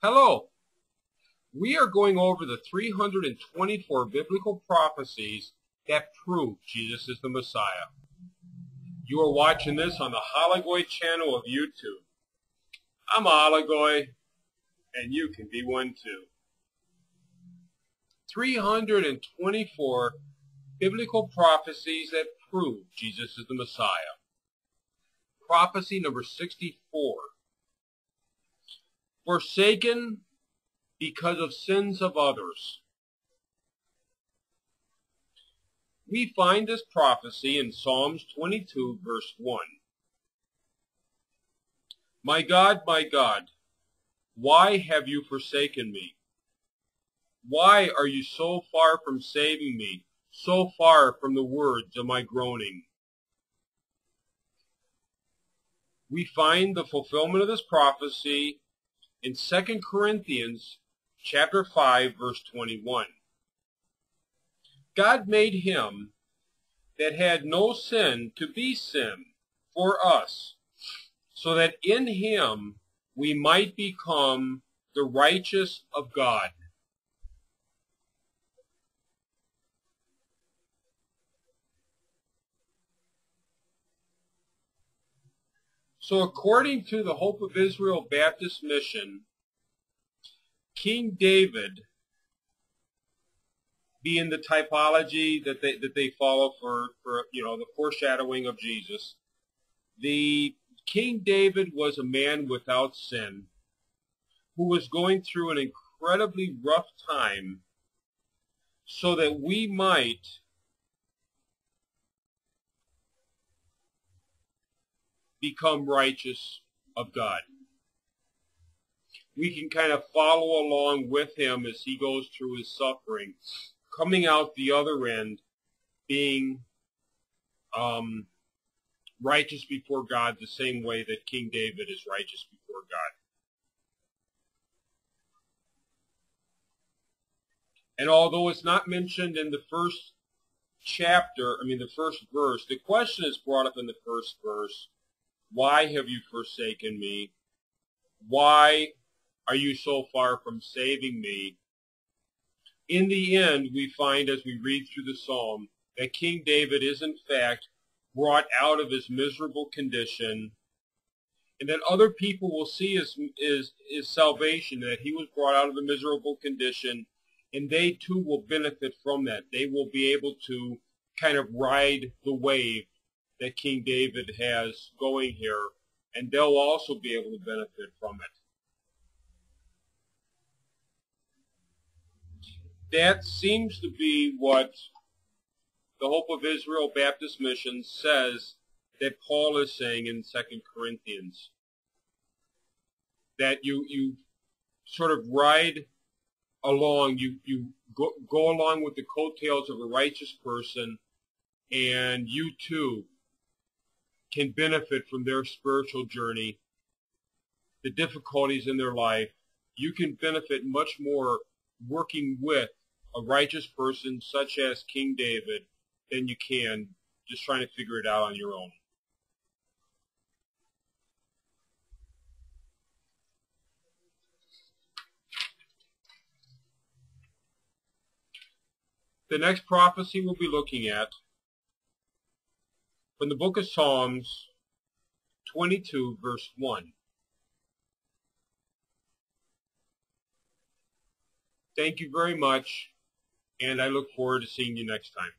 Hello. We are going over the 324 biblical prophecies that prove Jesus is the Messiah. You are watching this on the Halachgoy channel of YouTube. I'm a Halachgoy, and you can be one too. 324 biblical prophecies that prove Jesus is the Messiah. Prophecy number 64. Forsaken because of sins of others. We find this prophecy in Psalms 22, verse 1. My God, why have you forsaken me? Why are you so far from saving me, so far from the words of my groaning? We find the fulfillment of this prophecy in 2 Corinthians chapter 5, verse 21. God made him that had no sin to be sin for us, so that in him we might become the righteous of God. So according to the Hope of Israel Baptist Mission, King David, being the typology that they follow for the foreshadowing of Jesus, the King David was a man without sin who was going through an incredibly rough time so that we might become righteous of God. We can kind of follow along with him as he goes through his suffering, coming out the other end, being righteous before God the same way that King David is righteous before God. And although it's not mentioned in the first chapter, the first verse, the question is brought up in the first verse. Why have you forsaken me? Why are you so far from saving me? In the end, we find as we read through the psalm that King David is in fact brought out of his miserable condition, and that other people will see his salvation, that he was brought out of a miserable condition, and they too will benefit from that. They will be able to kind of ride the wave that King David has going here, and they'll also be able to benefit from it. That seems to be what the Hope of Israel Baptist Mission says that Paul is saying in 2 Corinthians. That you sort of ride along, you go along with the coattails of a righteous person, and you too can benefit from their spiritual journey, the difficulties in their life. You can benefit much more working with a righteous person such as King David than you can just trying to figure it out on your own. The next prophecy we'll be looking at from the book of Psalms 22, verse 1. Thank you very much, and I look forward to seeing you next time.